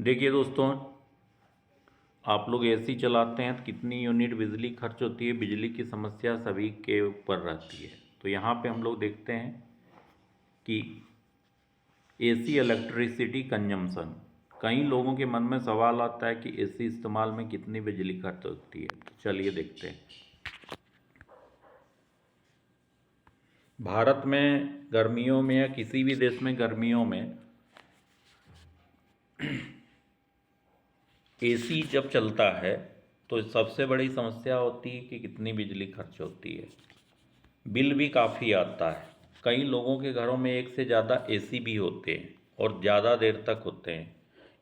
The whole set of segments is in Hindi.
देखिए दोस्तों, आप लोग एसी चलाते हैं तो कितनी यूनिट बिजली खर्च होती है। बिजली की समस्या सभी के ऊपर रहती है। तो यहाँ पे हम लोग देखते हैं कि एसी इलेक्ट्रिसिटी कंजम्पशन। कई लोगों के मन में सवाल आता है कि एसी इस्तेमाल में कितनी बिजली खर्च होती है। तो चलिए देखते हैं। भारत में गर्मियों में या किसी भी देश में गर्मियों में एसी जब चलता है तो सबसे बड़ी समस्या होती है कि कितनी बिजली खर्च होती है। बिल भी काफ़ी आता है। कई लोगों के घरों में एक से ज़्यादा एसी भी होते हैं और ज़्यादा देर तक होते हैं।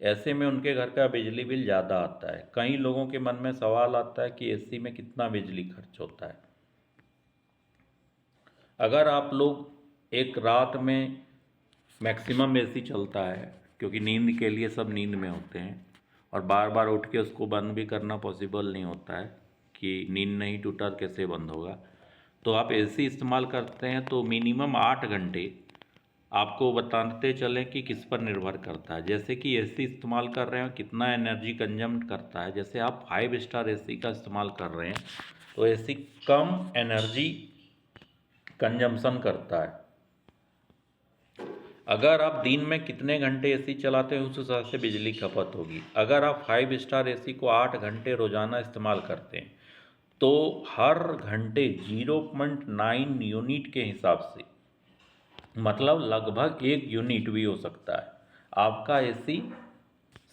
ऐसे में उनके घर का बिजली बिल ज़्यादा आता है। कई लोगों के मन में सवाल आता है कि एसी में कितना बिजली खर्च होता है। अगर आप लोग एक रात में मैक्सिमम एसी चलता है, क्योंकि नींद के लिए सब नींद में होते हैं और बार बार उठ के उसको बंद भी करना पॉसिबल नहीं होता है कि नींद नहीं टूटा कैसे बंद होगा। तो आप एसी इस्तेमाल करते हैं तो मिनिमम 8 घंटे आपको बताते चलें कि किस पर निर्भर करता है। जैसे कि एसी इस्तेमाल कर रहे हैं कितना एनर्जी कंजम करता है। जैसे आप 5 स्टार एसी का इस्तेमाल कर रहे हैं तो एसी कम एनर्जी कंजम्पशन करता है। अगर आप दिन में कितने घंटे एसी चलाते हैं उस हिसाब से बिजली खपत होगी। अगर आप 5 स्टार एसी को 8 घंटे रोजाना इस्तेमाल करते हैं तो हर घंटे 0.9 यूनिट के हिसाब से, मतलब लगभग 1 यूनिट भी हो सकता है, आपका एसी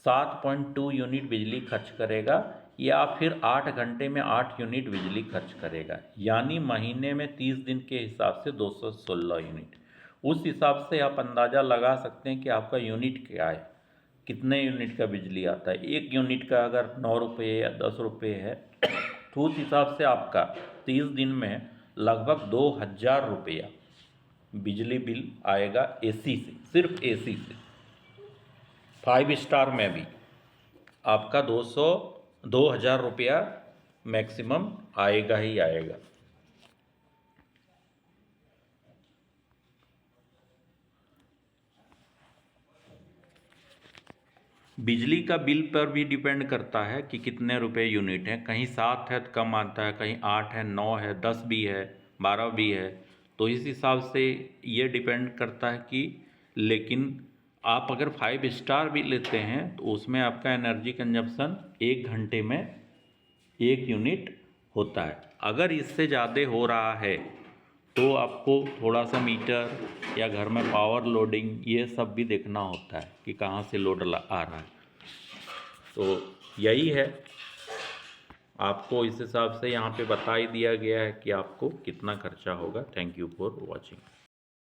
7.2 यूनिट बिजली खर्च करेगा या फिर 8 घंटे में 8 यूनिट बिजली खर्च करेगा। यानी महीने में 30 दिन के हिसाब से 216 यूनिट। उस हिसाब से आप अंदाज़ा लगा सकते हैं कि आपका यूनिट क्या है, कितने यूनिट का बिजली आता है। एक यूनिट का अगर 9 रुपये या 10 रुपये है तो उस हिसाब से आपका 30 दिन में लगभग 2000 रुपया बिजली बिल आएगा एसी से, सिर्फ एसी से। 5 स्टार में भी आपका 2000 रुपया मैक्सिमम आएगा ही आएगा। बिजली का बिल पर भी डिपेंड करता है कि कितने रुपए यूनिट है। कहीं 7 है तो कम आता है, कहीं 8 है, 9 है, 10 भी है, 12 भी है। तो इस हिसाब से ये डिपेंड करता है कि, लेकिन आप अगर 5 स्टार भी लेते हैं तो उसमें आपका एनर्जी कंजप्शन 1 घंटे में 1 यूनिट होता है। अगर इससे ज़्यादा हो रहा है तो आपको थोड़ा सा मीटर या घर में पावर लोडिंग ये सब भी देखना होता है कि कहाँ से लोड आ रहा है। तो यही है, आपको इस हिसाब से यहाँ पे बता ही दिया गया है कि आपको कितना खर्चा होगा। Thank you for watching.